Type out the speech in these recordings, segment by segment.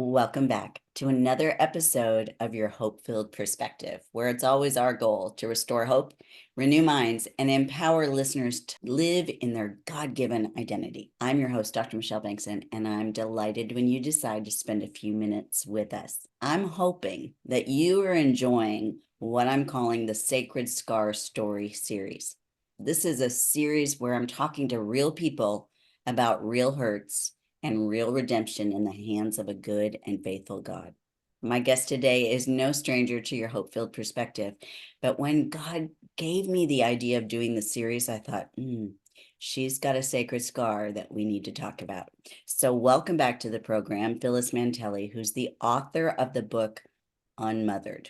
Welcome back to another episode of Your Hope-Filled Perspective, where it's always our goal to restore hope, renew minds, and empower listeners to live in their God-given identity. I'm your host, Dr. Michelle Bengtson, and I'm delighted when you decide to spend a few minutes with us. I'm hoping that you are enjoying what I'm calling the Sacred Scar Story series. This is a series where I'm talking to real people about real hurts and real redemption in the hands of a good and faithful God. My guest today is no stranger to your hope-filled perspective, but when God gave me the idea of doing the series, I thought, she's got a sacred scar that we need to talk about. So welcome back to the program, Phylis Mantelli, who's the author of the book Unmothered,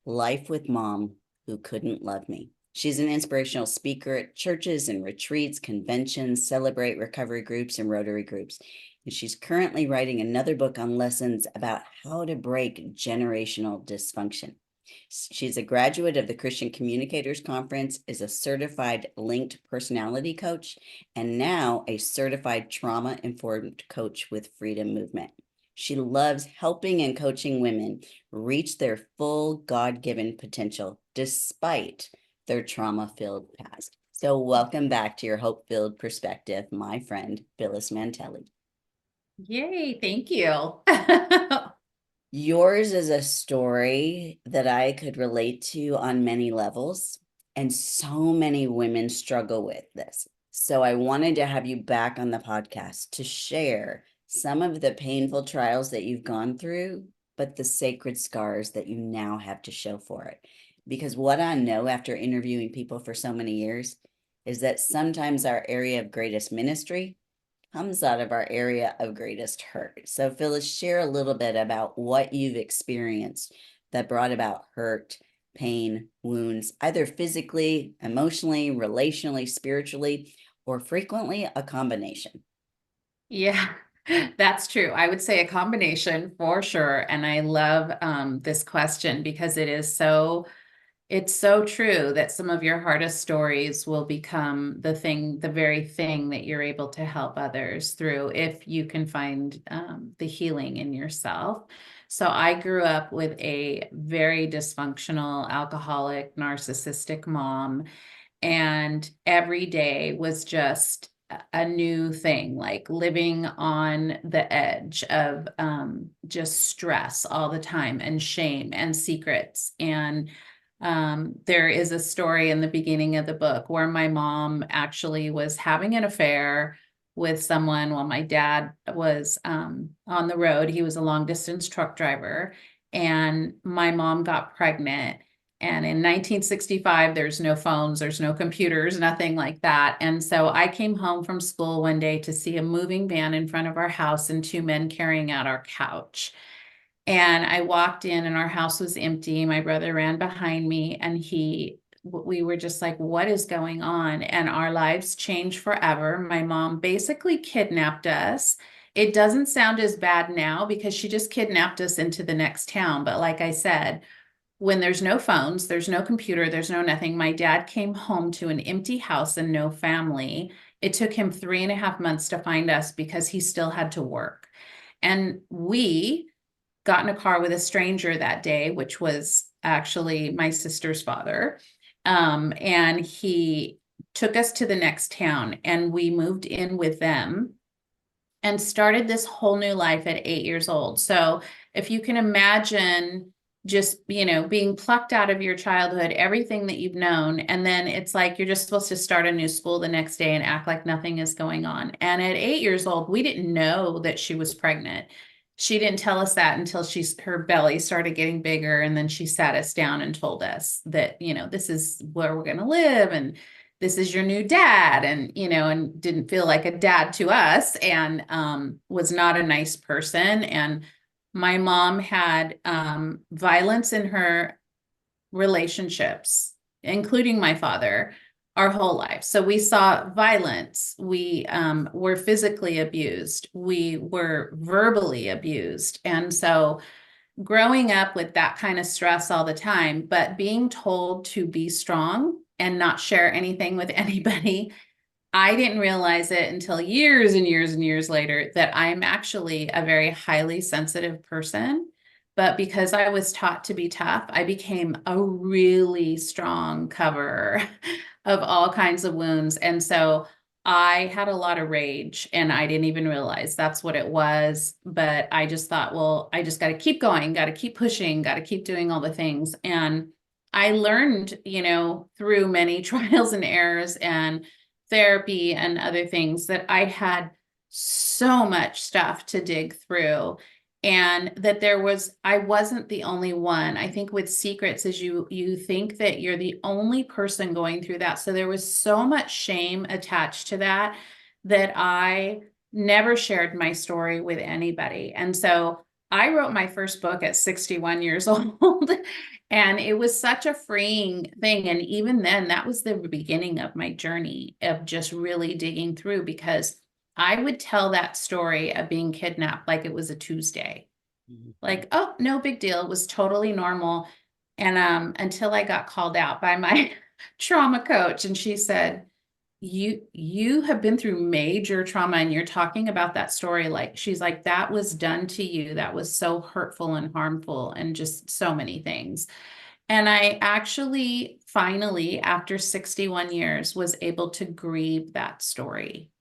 Life with Mom Who Couldn't Love Me. She's an inspirational speaker at churches and retreats, conventions, celebrate recovery groups, and Rotary groups. And she's currently writing another book on lessons about how to break generational dysfunction. She's a graduate of the Christian Communicators Conference, is a certified linked personality coach, and now a certified trauma-informed coach with Freedom Movement. She loves helping and coaching women reach their full God-given potential despite their trauma-filled past. So welcome back to your hope-filled perspective, my friend, Phylis Mantelli. Yay, thank you. Yours is a story that I could relate to on many levels, and so many women struggle with this. So I wanted to have you back on the podcast to share some of the painful trials that you've gone through, but the sacred scars that you now have to show for it. Because what I know after interviewing people for so many years is that sometimes our area of greatest ministry comes out of our area of greatest hurt. So Phylis, share a little bit about what you've experienced that brought about hurt, pain, wounds, either physically, emotionally, relationally, spiritually, or frequently a combination. Yeah, that's true. I would say a combination for sure. And I love this question because it's so true that some of your hardest stories will become the very thing that you're able to help others through if you can find the healing in yourself. So I grew up with a very dysfunctional, alcoholic, narcissistic mom, and every day was just a new thing, like living on the edge of just stress all the time and shame and secrets. And there is a story in the beginning of the book where my mom actually was having an affair with someone while my dad was on the road. He was a long distance truck driver, and my mom got pregnant. And in 1965, there's no phones, there's no computers, nothing like that. And so I came home from school one day to see a moving van in front of our house and two men carrying out our couch. And I walked in and our house was empty. My brother ran behind me and we were just like, what is going on? And our lives changed forever. My mom basically kidnapped us. It doesn't sound as bad now because she just kidnapped us into the next town. But like I said, when there's no phones, there's no computer, there's no nothing. My dad came home to an empty house and no family. It took him 3.5 months to find us because he still had to work. And we got in a car with a stranger that day, which was actually my sister's father. And he took us to the next town and we moved in with them and started this whole new life at 8 years old. So if you can imagine just, being plucked out of your childhood, everything that you've known, and then it's like you're just supposed to start a new school the next day and act like nothing is going on. And at 8 years old, we didn't know that she was pregnant. She didn't tell us that until her belly started getting bigger, and then she sat us down and told us that, this is where we're going to live, and this is your new dad, and didn't feel like a dad to us, and was not a nice person. And my mom had violence in her relationships, including my father, our whole life. So we saw violence. We were physically abused. We were verbally abused. And so growing up with that kind of stress all the time, but being told to be strong and not share anything with anybody, I didn't realize it until years and years and years later that I'm actually a very highly sensitive person. But because I was taught to be tough, I became a really strong cover of all kinds of wounds. And so I had a lot of rage and I didn't even realize that's what it was. But I just thought, well, I just got to keep going, got to keep pushing, got to keep doing all the things. And I learned, through many trials and errors and therapy and other things that I had so much stuff to dig through, and that I wasn't the only one. I think with secrets is you think that you're the only person going through that. So there was so much shame attached to that that I never shared my story with anybody. And so I wrote my first book at 61 years old. And it was such a freeing thing. And even then, that was the beginning of my journey of just really digging through, because I would tell that story of being kidnapped like it was a Tuesday. Like, oh, no big deal. It was totally normal. And until I got called out by my trauma coach, and she said, you have been through major trauma and you're talking about that story like, she's like, that was done to you. That was so hurtful and harmful and just so many things. And I actually finally, after 61 years, was able to grieve that story,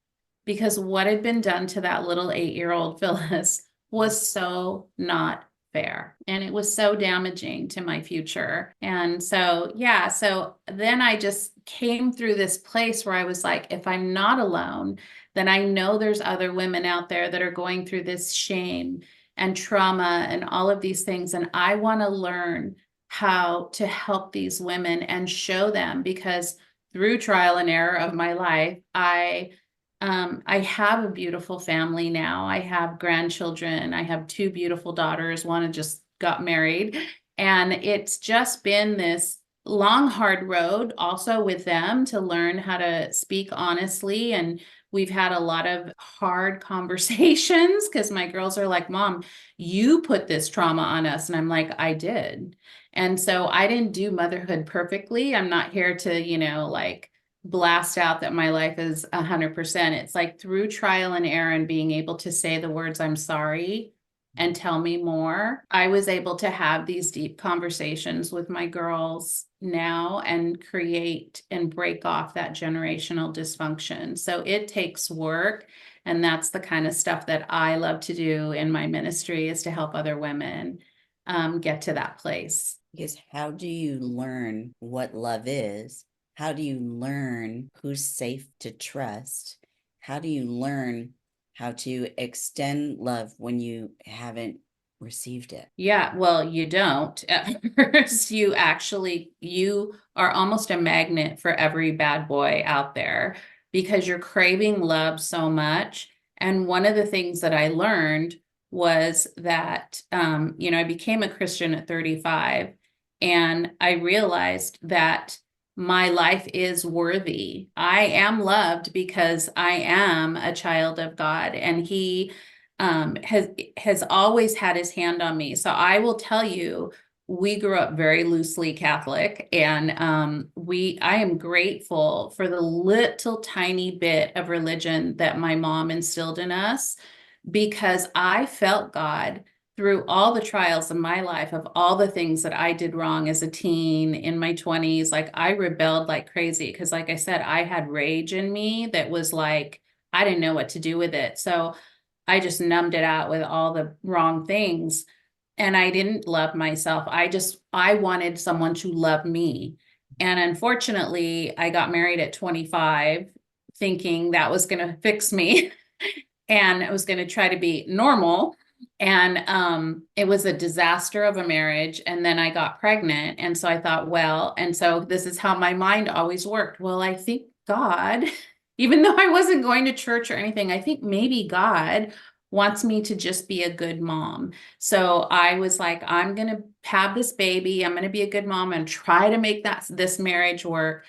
because what had been done to that little 8-year-old Phyllis was so not fair. And it was so damaging to my future. And so, yeah, so then I just came through this place where I was like, if I'm not alone, then I know there's other women out there that are going through this shame and trauma and all of these things. And I want to learn how to help these women and show them, because through trial and error of my life, I have a beautiful family now. I have grandchildren. I have 2 beautiful daughters. One just got married. And it's just been this long, hard road also with them to learn how to speak honestly. And we've had a lot of hard conversations because my girls are like, Mom, you put this trauma on us. And I'm like, I did. And so I didn't do motherhood perfectly. I'm not here to, like, blast out that my life is 100%. It's like through trial and error and being able to say the words, I'm sorry, and tell me more. I was able to have these deep conversations with my girls now and create and break off that generational dysfunction. So it takes work. And that's the kind of stuff that I love to do in my ministry, is to help other women get to that place. Because how do you learn what love is? How do you learn who's safe to trust? How do you learn how to extend love when you haven't received it? Yeah, well, you don't. At first, you are almost a magnet for every bad boy out there, because you're craving love so much. And one of the things that I learned was that, I became a Christian at 35, and I realized that my life is worthy. I am loved because I am a child of God, and He has always had His hand on me. So I will tell you, we grew up very loosely Catholic, and I am grateful for the little tiny bit of religion that my mom instilled in us, because I felt God through all the trials of my life, of all the things that I did wrong as a teen, in my 20s. Like, I rebelled like crazy because, like I said, I had rage in me that was like, I didn't know what to do with it. So I just numbed it out with all the wrong things. And I didn't love myself. I wanted someone to love me. And unfortunately, I got married at 25, thinking that was going to fix me and I was going to try to be normal. And it was a disaster of a marriage. And then I got pregnant. And so I thought, well, and so this is how my mind always worked. Well, I think God, even though I wasn't going to church or anything, I think maybe God wants me to just be a good mom. So I was like, I'm going to have this baby. I'm going to be a good mom and try to make this marriage work.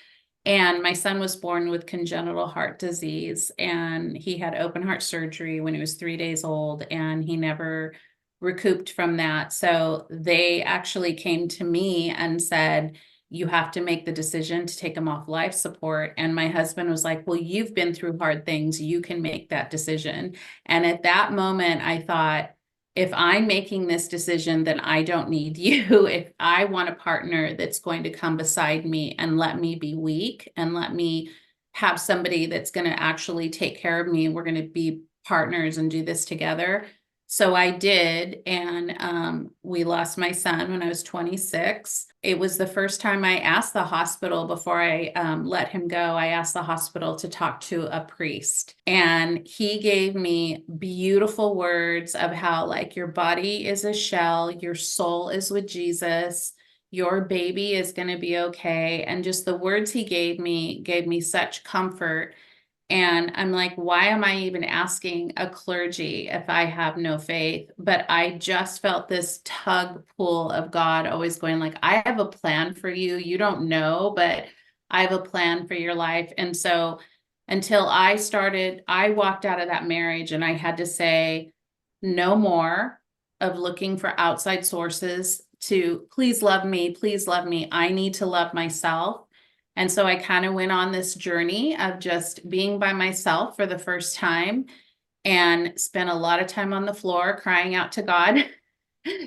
And my son was born with congenital heart disease, and he had open heart surgery when he was 3 days old, and he never recouped from that. So they actually came to me and said, you have to make the decision to take him off life support. And my husband was like, well, you've been through hard things. You can make that decision. And at that moment, I thought, if I'm making this decision, then I don't need you. If I want a partner that's going to come beside me and let me be weak and let me have somebody that's going to actually take care of me, we're going to be partners and do this together. So I did, and we lost my son when I was 26. It was the first time I asked the hospital before I let him go. I asked the hospital to talk to a priest, and he gave me beautiful words of how, like, your body is a shell, your soul is with Jesus, your baby is going to be okay. And just the words he gave me such comfort. And I'm like, why am I even asking a clergy if I have no faith? But I just felt this tug pull of God always going like, I have a plan for you. You don't know, but I have a plan for your life. And so until I walked out of that marriage and I had to say no more of looking for outside sources to please love me. Please love me. I need to love myself. And so I kind of went on this journey of just being by myself for the first time and spent a lot of time on the floor crying out to God.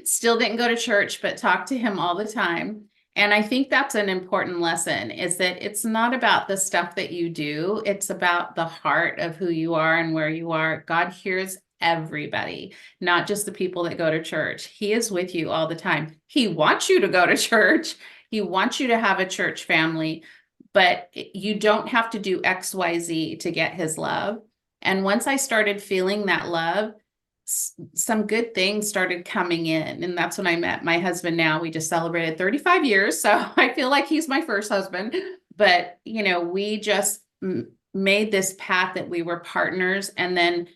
Still didn't go to church, but talked to him all the time. And I think that's an important lesson, is that it's not about the stuff that you do. It's about the heart of who you are and where you are. God hears everybody, not just the people that go to church. He is with you all the time. He wants you to go to church. He wants you to have a church family, but you don't have to do XYZ to get his love. And once I started feeling that love, some good things started coming in. And that's when I met my husband now. We just celebrated 35 years. So I feel like he's my first husband. But, we just made this path that we were partners. And then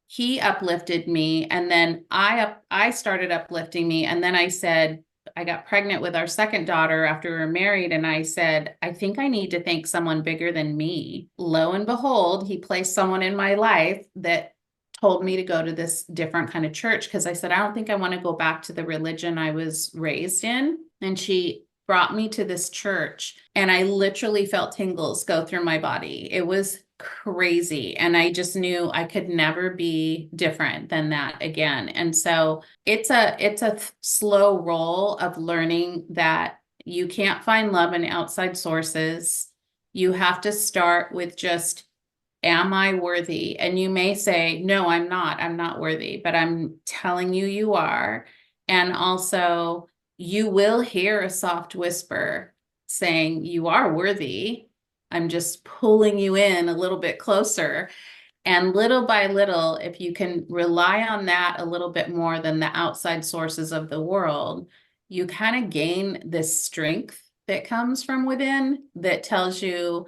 he uplifted me. And then I started uplifting me. And then I said, I got pregnant with our second daughter after we were married. And I said, I think I need to thank someone bigger than me. Lo and behold, he placed someone in my life that told me to go to this different kind of church, because I said, I don't think I want to go back to the religion I was raised in. And she brought me to this church, and I literally felt tingles go through my body. It was crazy. And I just knew I could never be different than that again. And so it's a slow roll of learning that you can't find love in outside sources. You have to start with just, am I worthy? And you may say, no, I'm not worthy, but I'm telling you, you are. And also, you will hear a soft whisper saying, you are worthy. I'm just pulling you in a little bit closer. And little by little, if you can rely on that a little bit more than the outside sources of the world, you kind of gain this strength that comes from within that tells you,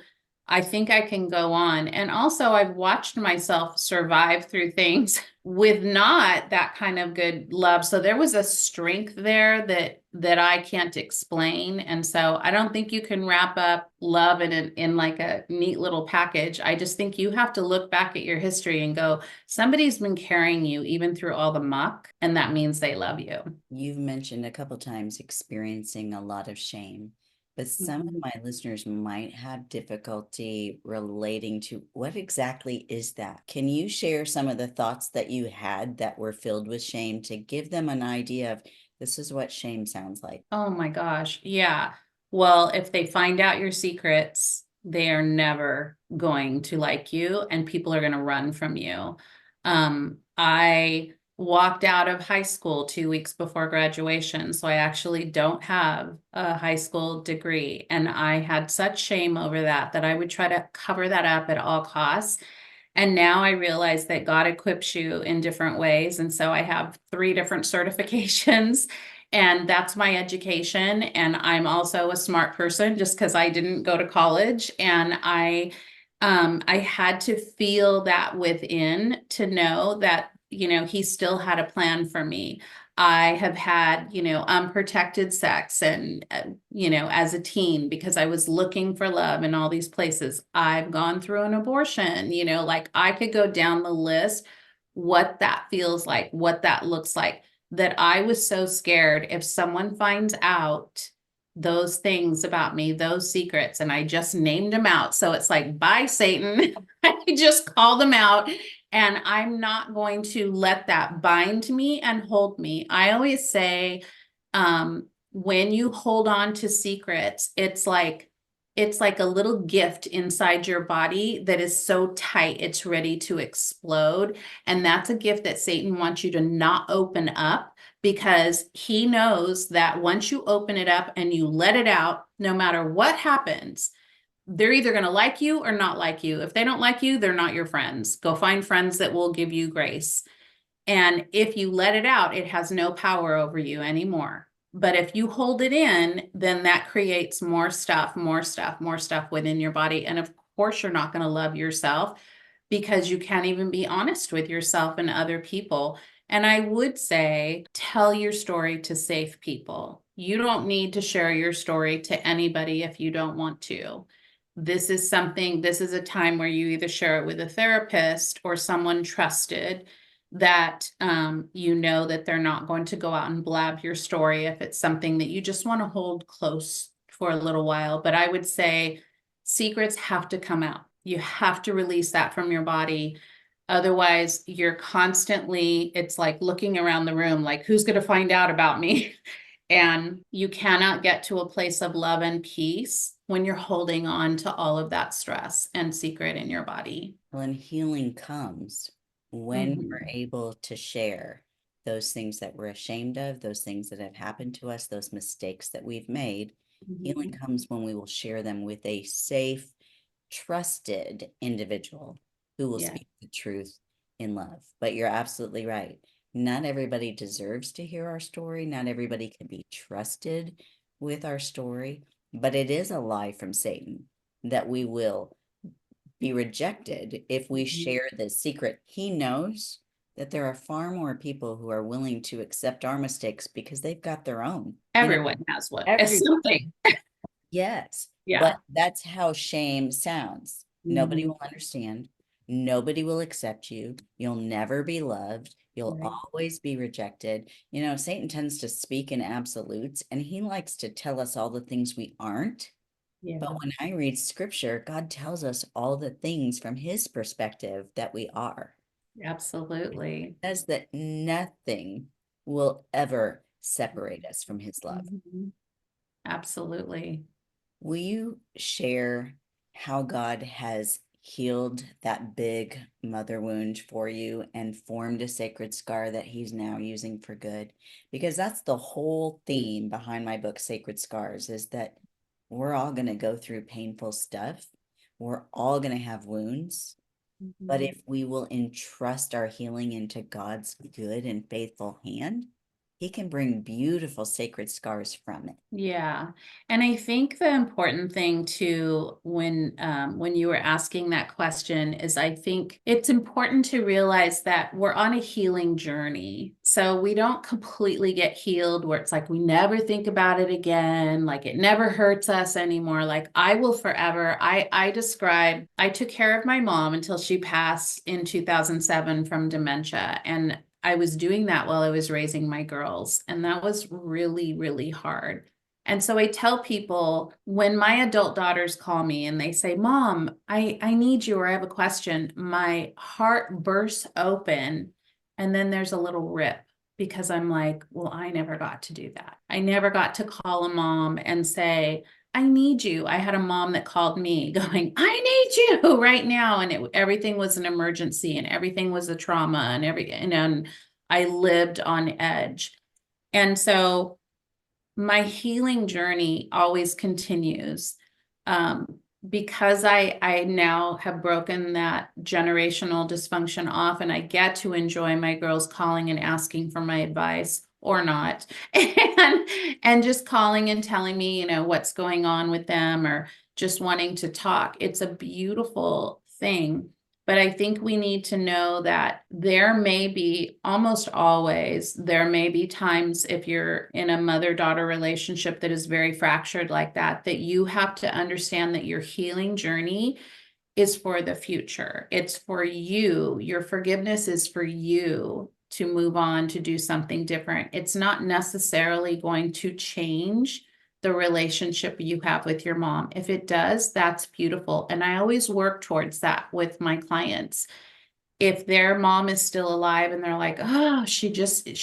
I think I can go on. And also, I've watched myself survive through things with not that kind of good love. So there was a strength there that I can't explain. And so I don't think you can wrap up love in like a neat little package. I just think you have to look back at your history and go, somebody's been carrying you even through all the muck, and that means they love you. You've mentioned a couple times experiencing a lot of shame, but some of my listeners might have difficulty relating to what exactly is that. Can you share some of the thoughts that you had that were filled with shame to give them an idea of this is what shame sounds like? Oh my gosh. Yeah. Well, if they find out your secrets, they are never going to like you, and people are going to run from you. I walked out of high school 2 weeks before graduation, so I actually don't have a high school degree. And I had such shame over that I would try to cover that up at all costs. And now I realize that God equips you in different ways. And so I have 3 different certifications, and that's my education. And I'm also a smart person just because I didn't go to college. And I had to feel that within to know that, he still had a plan for me. I have had, unprotected sex and, as a teen, because I was looking for love in all these places. I've gone through an abortion, like I could go down the list, what that feels like, what that looks like, that I was so scared if someone finds out those things about me, those secrets, and I just named them out. So it's like, bye, Satan. I just call them out, and I'm not going to let that bind me and hold me. I always say, when you hold on to secrets, it's like a little gift inside your body that is so tight, it's ready to explode. And that's a gift that Satan wants you to not open up, because he knows that once you open it up and you let it out, no matter what happens, they're either going to like you or not like you. If they don't like you, they're not your friends. Go find friends that will give you grace. And if you let it out, it has no power over you anymore. But if you hold it in, then that creates more stuff, more stuff, more stuff within your body. And of course, you're not going to love yourself, because you can't even be honest with yourself and other people. And I would say, tell your story to safe people. You don't need to share your story to anybody if you don't want to. This is a time where you either share it with a therapist or someone trusted, that you know that they're not going to go out and blab your story if it's something that you just want to hold close for a little while. But I would say secrets have to come out. You have to release that from your body. Otherwise, you're constantly, it's like looking around the room, like, who's going to find out about me? And you cannot get to a place of love and peace when you're holding on to all of that stress and secret in your body. Well, and healing comes when we're Mhm. able to share those things that we're ashamed of, those things that have happened to us, those mistakes that we've made. Healing Mhm. comes when we will share them with a safe, trusted individual who will Yeah. speak the truth in love. But you're absolutely right. Not everybody deserves to hear our story. Not everybody can be trusted with our story. But it is a lie from Satan that we will be rejected if we Mhm. share the secret. He knows that there are far more people who are willing to accept our mistakes because they've got their own. Everyone has one. It's Every something. yes, but Yeah. that's how shame sounds. Nobody Mhm. will understand. Nobody will accept you. You'll never be loved. You'll Right. always be rejected. Satan tends to speak in absolutes, and he likes to tell us all the things we aren't. But Yeah. when I read scripture, God tells us all the things from his perspective that we are. Absolutely. It says that nothing will ever separate us from his love. Mhm. Absolutely. Will you share how God has healed that big mother wound for you and formed a sacred scar that he's now using for good? Because that's the whole theme behind my book, Sacred Scars, is that we're all going to go through painful stuff. We're all going to have wounds. But Mhm. if we will entrust our healing into God's good and faithful hand, he can bring beautiful sacred scars from it. Yeah. And I think the important thing too, when you were asking that question, is I think it's important to realize that we're on a healing journey. So we don't completely get healed where it's like we never think about it again, like it never hurts us anymore. Like I will forever, I took care of my mom until she passed in 2007 from dementia. And I was doing that while I was raising my girls. And that was really, really hard. And so I tell people, when my adult daughters call me and they say, Mom, I need you, or I have a question, my heart bursts open. And then there's a little rip, because I'm like, well, I never got to do that. I never got to call a mom and say, I need you. I had a mom that called me going, I need you right now. And everything was an emergency, and everything was a trauma, and I lived on edge. And so my healing journey always continues, um, because I now have broken that generational dysfunction off, and I get to enjoy my girls calling and asking for my advice or not, and just calling and telling me, what's going on with them, or just wanting to talk. It's a beautiful thing. But I think we need to know that there may be, almost always, there may be times, if you're in a mother-daughter relationship that is very fractured like that, that you have to understand that your healing journey is for the future. It's for you. Your forgiveness is for you to move on, to do something different. It's not necessarily going to change the relationship you have with your mom. If it does, that's beautiful. And I always work towards that with my clients. If their mom is still alive and they're like, oh, she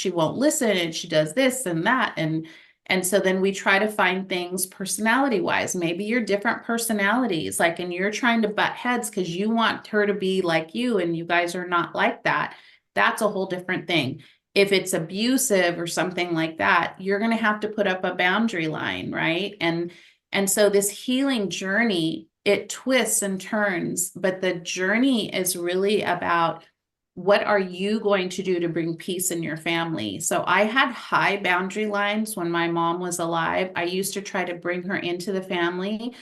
won't listen and she does this and that. And so then we try to find things personality wise. Maybe you're different personalities, like, and you're trying to butt heads because you want her to be like you and you guys are not like that. That's a whole different thing. If it's abusive or something like that, you're going to have to put up a boundary line, right? And so this healing journey, it twists and turns, but the journey is really about what are you going to do to bring peace in your family? So I had high boundary lines when my mom was alive. I used to try to bring her into the family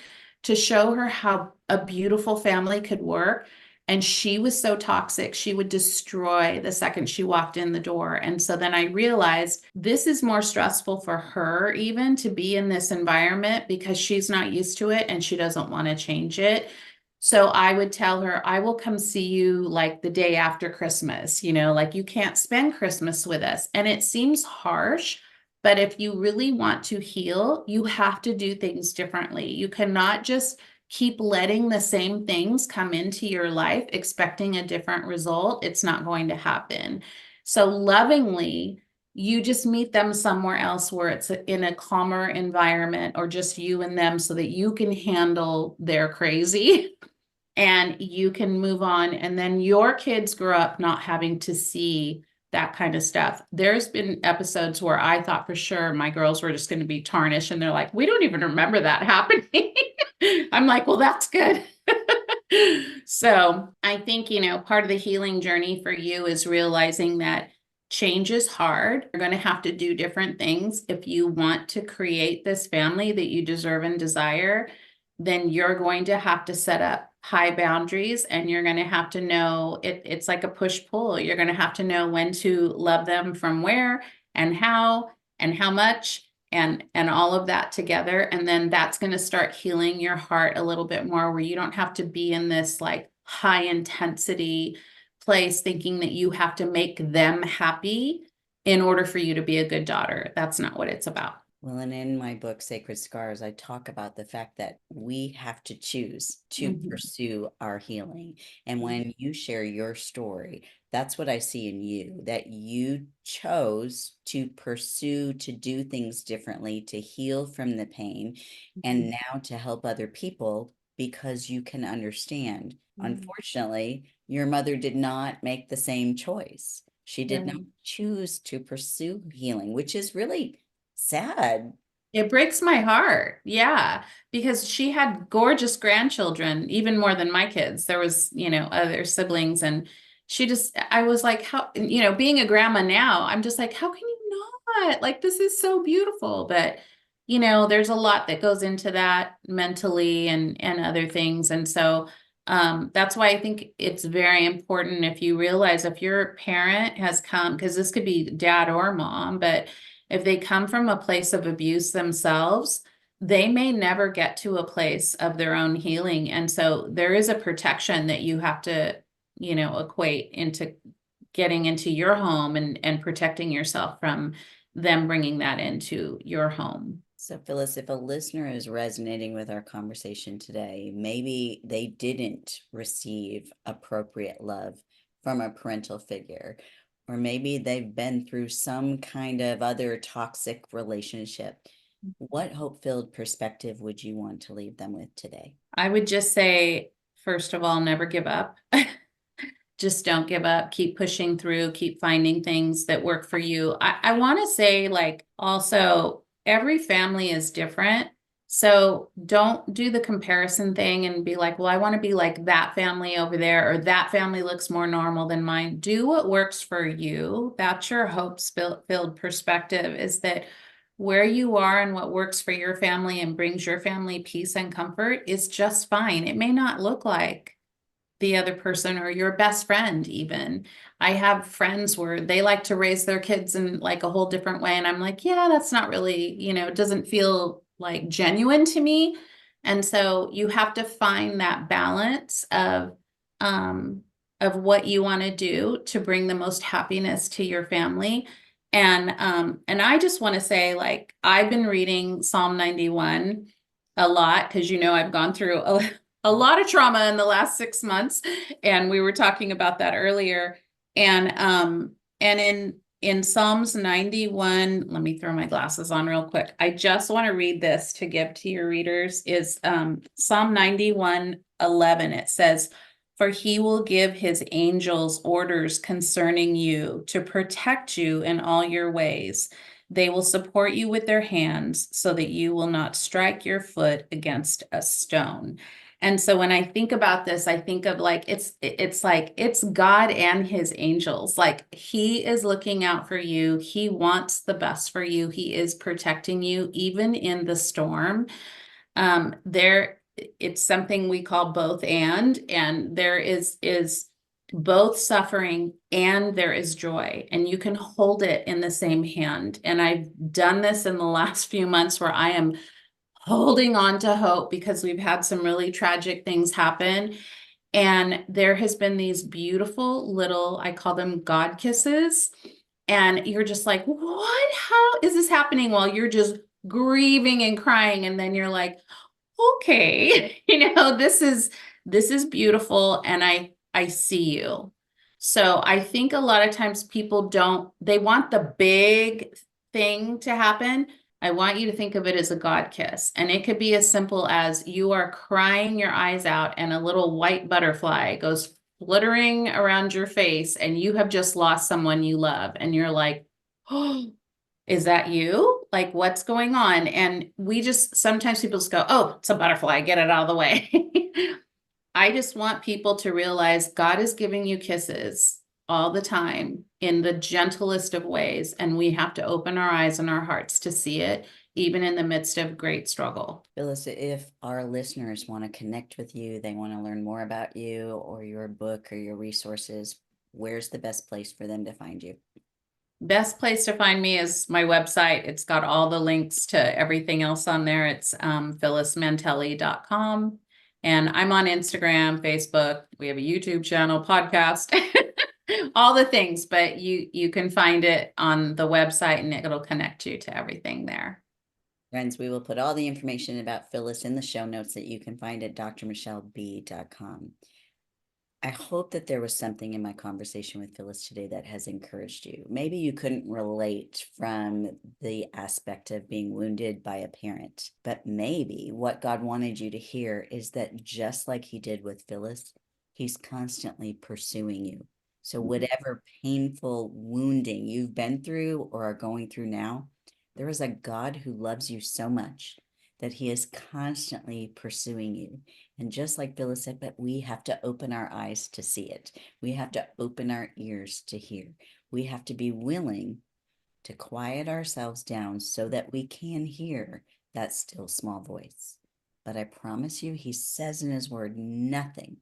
to show her how a beautiful family could work. And she was so toxic, she would destroy the second she walked in the door. And so then I realized this is more stressful for her, even to be in this environment because she's not used to it and she doesn't want to change it. So I would tell her, I will come see you like the day after Christmas, like you can't spend Christmas with us. And it seems harsh, but if you really want to heal, you have to do things differently. You cannot just keep letting the same things come into your life, expecting a different result. It's not going to happen. So lovingly, you just meet them somewhere else where it's in a calmer environment or just you and them so that you can handle their crazy and you can move on. And then your kids grow up not having to see that kind of stuff. There's been episodes where I thought for sure my girls were just going to be tarnished and they're like, we don't even remember that happening. I'm like, well, that's good. So I think, part of the healing journey for you is realizing that change is hard. You're going to have to do different things. If you want to create this family that you deserve and desire, then you're going to have to set up high boundaries and you're going to have to know it's like a push pull. You're going to have to know when to love them from where and how much and all of that together. And then that's going to start healing your heart a little bit more where you don't have to be in this like high intensity place thinking that you have to make them happy in order for you to be a good daughter. That's not what it's about. Well, and in my book, Sacred Scars, I talk about the fact that we have to choose to pursue our healing. And when you share your story, that's what I see in you, that you chose to pursue, to do things differently, to heal from the pain, and now to help other people because you can understand. Unfortunately, your mother did not make the same choice. She did not choose to pursue healing, which is really sad. It breaks my heart. Yeah. Because she had gorgeous grandchildren, even more than my kids. There was, other siblings and I was like, how, being a grandma now, I'm just like, how can you not? Like, this is so beautiful. But, there's a lot that goes into that mentally and other things. And so, that's why I think it's very important if you realize if your parent has come, because this could be dad or mom, but if they come from a place of abuse themselves, they may never get to a place of their own healing. And so there is a protection that you have to, equate into getting into your home and protecting yourself from them bringing that into your home. So, Phyllis, if a listener is resonating with our conversation today, maybe they didn't receive appropriate love from a parental figure, or maybe they've been through some kind of other toxic relationship. What hope-filled perspective would you want to leave them with today? I would just say, first of all, never give up. Just don't give up. Keep pushing through, keep finding things that work for you. I want to say, like, also, every family is different. So don't do the comparison thing and be like, well, I want to be like that family over there, or that family looks more normal than mine. Do what works for you. That's your hope-filled perspective, is that where you are and what works for your family and brings your family peace and comfort is just fine. It may not look like the other person or your best friend even. I have friends where they like to raise their kids in like a whole different way. And I'm like, yeah, that's not really, it doesn't feel like genuine to me. And so you have to find that balance of what you want to do to bring the most happiness to your family. And I just want to say, like, I've been reading Psalm 91 a lot because, I've gone through a lot of trauma in the last 6 months. And we were talking about that earlier. And in Psalms 91, let me throw my glasses on real quick. I just want to read this to give to your readers is Psalm 91:11. It says, "For he will give his angels orders concerning you to protect you in all your ways. They will support you with their hands so that you will not strike your foot against a stone." And so when I think about this, I think of like it's God and his angels. Like he is looking out for you. He wants the best for you. He is protecting you even in the storm. There it's something we call both and there is both suffering and there is joy, and you can hold it in the same hand. And I've done this in the last few months where I am holding on to hope because we've had some really tragic things happen. And there has been these beautiful little, I call them God kisses. And you're just like, what? How is this happening while you're just grieving and crying? And then you're like, okay, this is beautiful. And I see you. So I think a lot of times people they want the big thing to happen. I want you to think of it as a God kiss. And it could be as simple as you are crying your eyes out and a little white butterfly goes fluttering around your face and you have just lost someone you love. And you're like, oh, is that you? Like, what's going on? And sometimes people just go, oh, it's a butterfly, get it out of the way. I just want people to realize God is giving you kisses all the time in the gentlest of ways. And we have to open our eyes and our hearts to see it, even in the midst of great struggle. Phylis, if our listeners want to connect with you, they want to learn more about you or your book or your resources, where's the best place for them to find you? Best place to find me is my website. It's got all the links to everything else on there. It's phylismantelli.com. And I'm on Instagram, Facebook. We have a YouTube channel, podcast, all the things, but you can find it on the website and it'll connect you to everything there. Friends, we will put all the information about Phylis in the show notes that you can find at drmichelleb.com. I hope that there was something in my conversation with Phylis today that has encouraged you. Maybe you couldn't relate from the aspect of being wounded by a parent, but maybe what God wanted you to hear is that just like he did with Phylis, he's constantly pursuing you. So whatever painful wounding you've been through or are going through now, there is a God who loves you so much that he is constantly pursuing you. And just like Phylis said, but we have to open our eyes to see it. We have to open our ears to hear. We have to be willing to quiet ourselves down so that we can hear that still small voice. But I promise you, he says in his word, nothing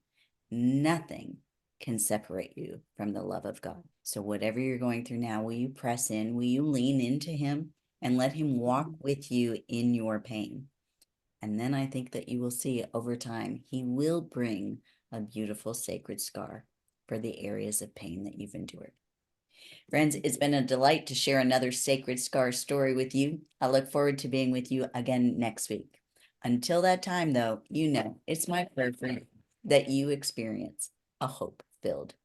can separate you from the love of God. So whatever you're going through now, will you press in? Will you lean into him and let him walk with you in your pain? And then I think that you will see over time, he will bring a beautiful sacred scar for the areas of pain that you've endured. Friends, it's been a delight to share another sacred scar story with you. I look forward to being with you again next week. Until that time, though, it's my prayer for you that you experience a hope-filled